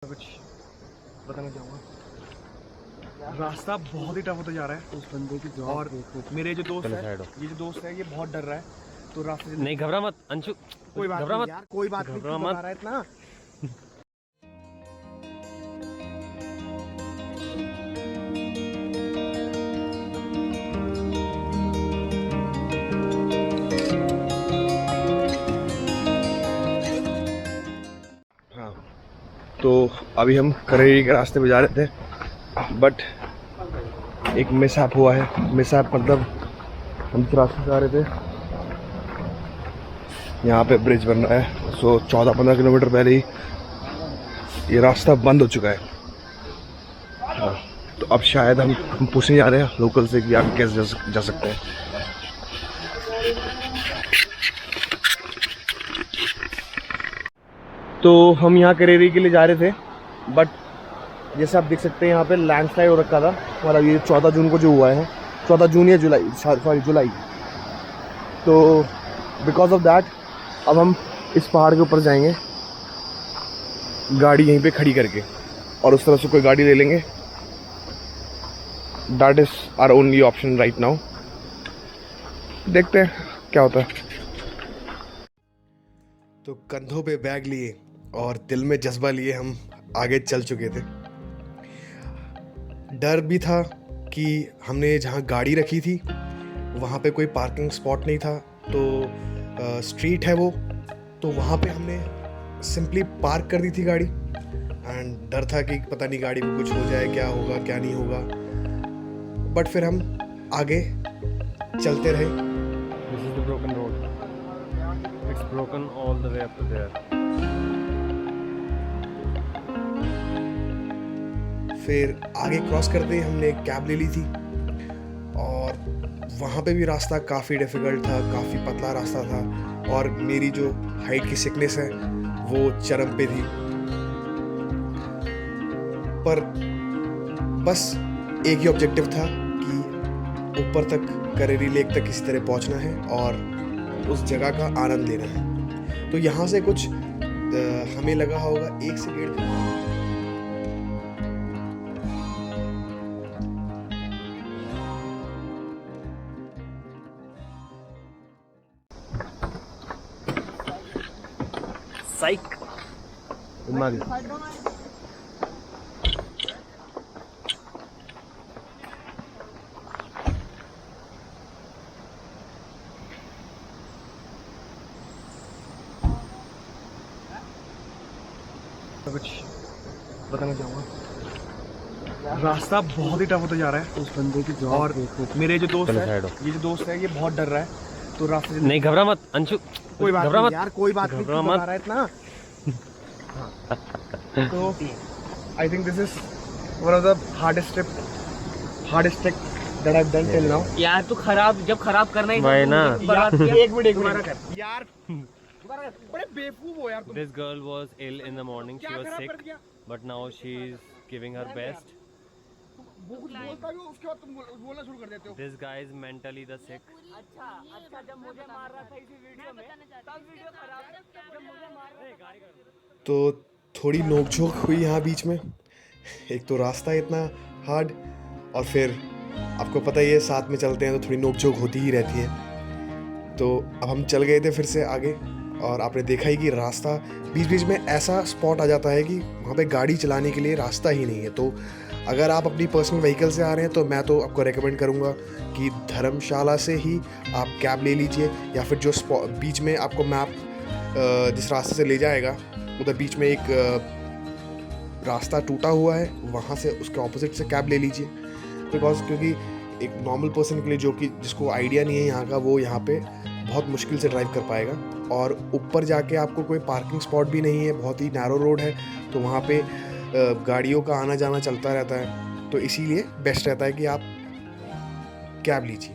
कुछ बताना चाहूँगा। रास्ता बहुत ही टफ होता जा रहा है उस बंदे की और मेरे जो दोस्त है ये जो दोस्त है ये बहुत डर रहा है तो रास्ते नहीं घबरा मत अंशु, कोई बात घबरा नहीं मत यार, कोई बात नहीं, घबरा तू मत। बता रहा है इतना। हाँ तो अभी हम करेरी के रास्ते पे जा रहे थे बट एक मिसहैप हुआ है। मिसहैप मतलब हम इस रास्ते से आ रहे थे, यहाँ पे ब्रिज बन रहा है, सो 14-15 किलोमीटर पहले ही ये रास्ता बंद हो चुका है। हाँ, तो अब शायद हम पूछने जा रहे हैं लोकल से कि आप कैसे जा सकते हैं। तो हम यहाँ करेरी के लिए जा रहे थे बट जैसे आप देख सकते हैं यहाँ पे लैंडस्लाइड हो रखा था, मतलब ये 14 जून को जो हुआ है, 14 जून या जुलाई, सॉरी जुलाई। तो बिकॉज ऑफ दैट अब हम इस पहाड़ के ऊपर जाएंगे गाड़ी यहीं पे खड़ी करके और उस तरफ से कोई गाड़ी ले लेंगे। That is our only option right now. देखते हैं क्या होता है। तो कंधों पे बैग लिए और दिल में जज्बा लिए हम आगे चल चुके थे। डर भी था कि हमने जहाँ गाड़ी रखी थी वहाँ पे कोई पार्किंग स्पॉट नहीं था, तो स्ट्रीट है वो, तो वहाँ पे हमने सिंपली पार्क कर दी थी गाड़ी। एंड डर था कि पता नहीं गाड़ी को कुछ हो जाए, क्या होगा क्या नहीं होगा। बट फिर हम आगे चलते रहे। This is the broken road. It's broken all the way up to there. फिर आगे क्रॉस करते ही हमने एक कैब ले ली थी और वहाँ पे भी रास्ता काफ़ी डिफ़िकल्ट था, काफ़ी पतला रास्ता था और मेरी जो हाइट की सिकनेस है वो चरम पे थी। पर बस एक ही ऑब्जेक्टिव था कि ऊपर तक करेरी लेक तक किसी तरह पहुँचना है और उस जगह का आनंद लेना है। तो यहाँ से कुछ हमें लगा होगा 1 से 1.5 घंटा। साइक कुछ बताना चाहूँगा। रास्ता बहुत ही टफ होता जा रहा है उस बंदे की और मेरे जो दोस्त है ये जो दोस्त है ये बहुत डर रहा है तो रास्ते से नहीं घबरा मत अंशु, कोई बात घबरा नहीं मत यार, कोई बात नहीं, घबरा तू मत। बता रहा है इतना। तो I think this is one of the hardest trip that I have done till now. यार तू जब खराब करना ही भाई ना। एक मिनट यार, बड़े बेवकूफ हो यार तुम। This girl was ill in the morning. She क्या was खराब sick, कर दिया? but now she is giving her best. वो कुछ बोलता भी हो, उसके बाद तुम बोलना शुरू कर देते हो। This guy is mentally the sick. अच्छा जब मुझे मार रहा था इसी वीडियो में तब वीडियो खराब जब मुझे मार रहा था। तो थोड़ी नोकझोंक हुई यहाँ बीच में। एक तो रास्ता इतना हार्ड और फिर आपको पता ही है साथ में चलते हैं तो थोड़ी नोकझोंक होती ही रहती है। तो अब हम चल गए थे फिर से आगे और आपने देखा ही कि रास्ता बीच बीच में ऐसा स्पॉट आ जाता है कि वहाँ पे गाड़ी चलाने के लिए रास्ता ही नहीं है। तो अगर आप अपनी पर्सनल व्हीकल से आ रहे हैं तो मैं तो आपको रेकमेंड करूँगा कि धर्मशाला से ही आप कैब ले लीजिए या फिर जो बीच में आपको मैप जिस रास्ते से ले जाएगा उधर बीच में एक रास्ता टूटा हुआ है, वहाँ से उसके ऑपोजिट से कैब ले लीजिए। बिकॉज क्योंकि एक नॉर्मल पर्सन के लिए जो कि जिसको आइडिया नहीं है यहाँ का, वो यहाँ पे बहुत मुश्किल से ड्राइव कर पाएगा। और ऊपर जाके आपको कोई पार्किंग स्पॉट भी नहीं है, बहुत ही नैरो रोड है, तो वहाँ पे गाड़ियों का आना जाना चलता रहता है। तो इसीलिए बेस्ट रहता है कि आप कैब लीजिए।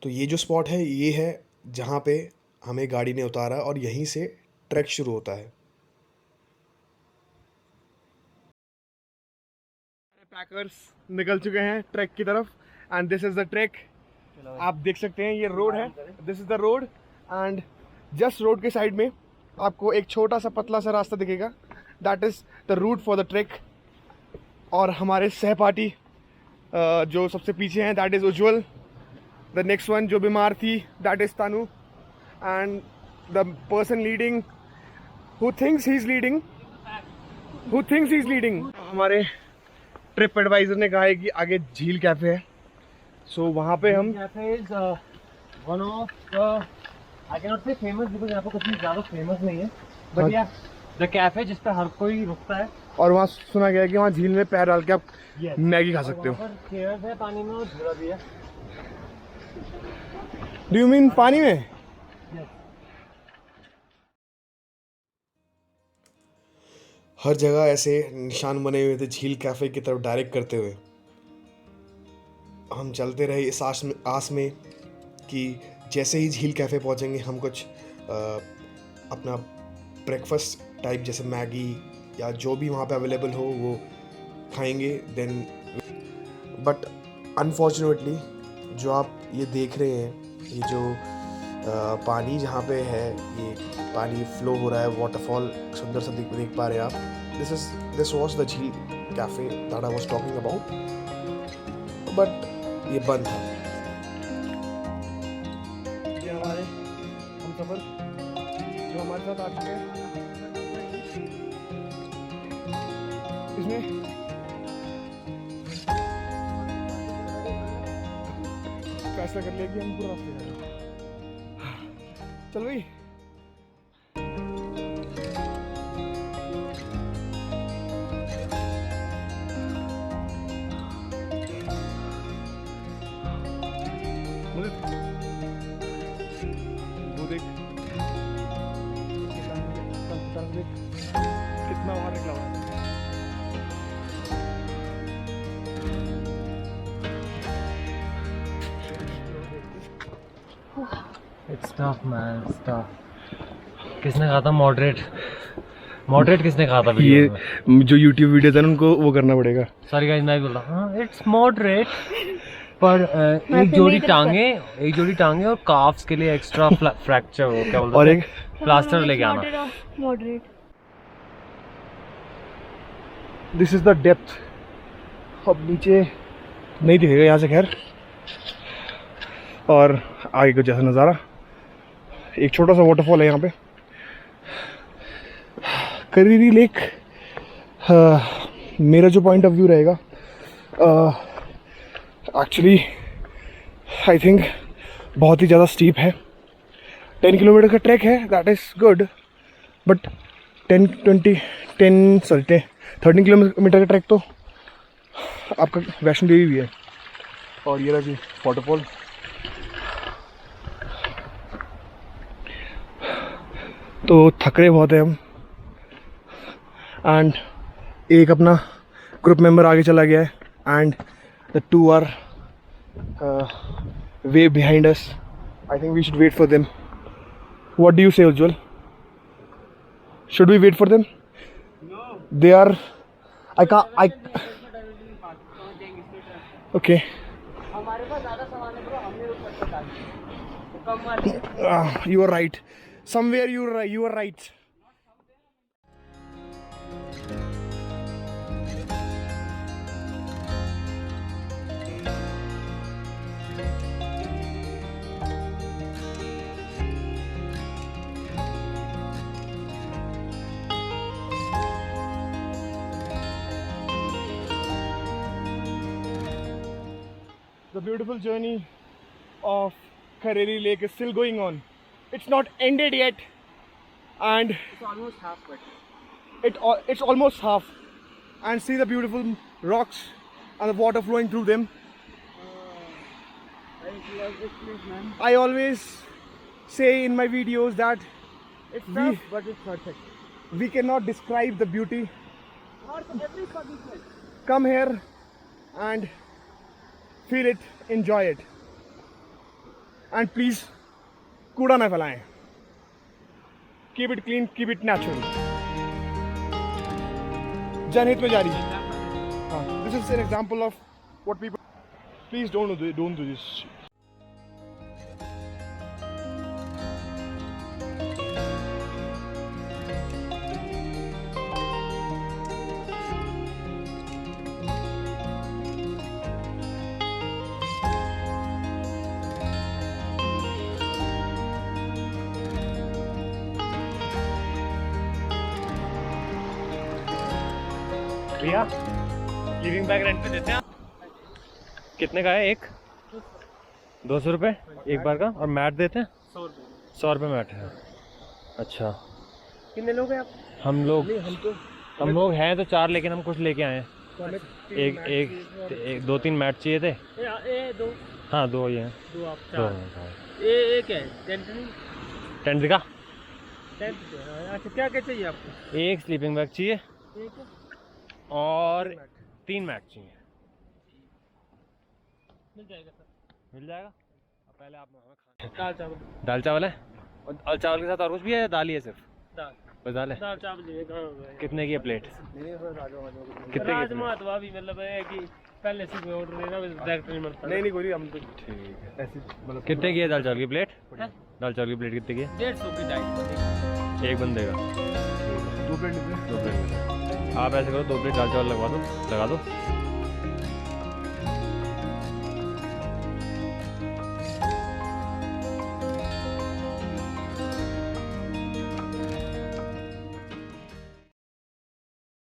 तो ये जो स्पॉट है ये है जहाँ पे हमें गाड़ी ने उतारा और यहीं से ट्रैक शुरू होता है। पैकर्स निकल चुके हैं ट्रैक की तरफ and this is the track. आप देख सकते हैं ये रोड है, this is the road and just road के साइड में आपको एक छोटा सा पतला सा रास्ता दिखेगा, that is the route for the trek. और हमारे सहपाठी जो सबसे पीछे हैं, that is Ujjwal. The next one जो बीमार थी, that is Tanu. And the person leading who thinks he's leading हमारे ट्रिप एडवाइजर ने कहा है कि आगे झील कैफ़े है, सो वहाँ पे हम cafe is one of I can not से फेमस बिकॉज़ यहाँ पे कुछ ज़्यादा फेमस नहीं है, बट या द कैफे जिस पे हर कोई रुकता है। और वहाँ सुना गया है कि वहाँ झील में पैर डाल के आप मैगी खा सकते हो। चेयर्स है पानी में और झूला भी है। डू यू मीन पानी में? हर जगह ऐसे निशान बने हुए थे झील कैफ़े की तरफ डायरेक्ट करते हुए। हम चलते रहे इस आस में कि जैसे ही झील कैफ़े पहुंचेंगे हम कुछ अपना ब्रेकफास्ट टाइप जैसे मैगी या जो भी वहाँ पे अवेलेबल हो वो खाएंगे। देन बट अनफॉर्चुनेटली जो आप ये देख रहे हैं, ये जो पानी जहाँ पे है, ये पानी फ्लो हो रहा है, वाटरफॉल सुंदर सा देख पा रहे हैं आप। दिस वाज द झील cafe that I was talking about, but ये बंद था। ये हमारे हम सफर जो हमारे साथ आ चुके हैं, इसमें फैसला कर लिया कि हम पूरा रास्ते जा रहे हैं। चल भाई, मुझे वो देख कितना बाहर निकला हुआ है। It's tough man, it's tough। किसने कहा था मॉडरेट किसने कहा था? ये जो YouTube वीडियोस है उनको वो करना पड़ेगा। सॉरी गाइस, मैं बोल रहा हूँ इट्स मॉडरेट, पर एक जोड़ी टांगे और काफ्स के लिए एक्स्ट्रा फ्रैक्चर हो, क्या बोलते हैं, और एक प्लास्टर लेके आना। Moderate. This is the depth. अब नीचे नहीं दिखेगा यहाँ से खैर, और आगे को जैसा नज़ारा, एक छोटा सा वाटरफॉल है यहाँ पे, करीरी लेक। मेरा जो पॉइंट ऑफ व्यू रहेगा, एक्चुअली आई थिंक बहुत ही ज़्यादा स्टीप है। 10 किलोमीटर का ट्रैक है, that is good, but 13 kilometre का ट्रैक तो आपका वैष्णो देवी भी है। और ये रहा जी वाटरफॉल। तो थक रहे बहुत है हम, एंड एक अपना ग्रुप मेंबर आगे चला गया है, and the two are way behind us. I think we should wait for them. What do you say Ujjwal? Should we wait for them? They are okay. हमारे पास ज़्यादा सामान है ब्रो, हमने रुक सकते हैं, कम वाले। You are right. Somewhere you are right. The beautiful journey of Kareli Lake is still going on. It's not ended yet, and It's almost half, but it's almost half. And see the beautiful rocks and the water flowing through them. man. I always say in my videos that It's We- tough, but it's perfect. we cannot describe the beauty. Or every fucking place. Come here and feel it, enjoy it, and please कूड़ा ना फैलाएं। Keep it clean, keep it natural. जनहित में जारी। हाँ, this is an example of what people. Please don't do this. भैया sleeping bag rent पे देते हैं आप? कितने का है एक? 200 रुपये एक बार का। और मैट देते हैं? 100 रुपये मैट है। अच्छा कितने लोग हैं आप? हम लोग हैं तो 4, लेकिन हम कुछ लेके आए हैं। एक 2-3 मैट चाहिए थे। दो हाँ 2 ये हैं। दो आप दो चार। हैं। ये क्या है? टेंट नहीं? टेंट दिखा। टेंट अच्छा क्या क्या चाहिए आपको? एक स्लीपिंग बैग चाहिए एक और 3 मैट चाहिए। मिल जाएगा सर। मिल जाएगा। अब पहले आप हमें दाल चावल। दाल चावल है और चावल के साथ और कुछ भी है या दाल ही है सिर्फ? दाल बस दाल है। दाल चावल चाहिए। कितने की है प्लेट? कितने की राजमा तो अभी मतलब है कि पहले से कोई ऑर्डर देना डायरेक्ट नहीं मिलता। नहीं कोई हम तो ठीक है। ऐसी मतलब कितने की है दाल चावल की प्लेट? हैं? दाल चावल की प्लेट कितने की है? 150 की डाइट। एक बंदे का। 2 प्लेट 2 प्लेट। आप ऐसे करो 2 प्लेट दाल चावल लगा दो।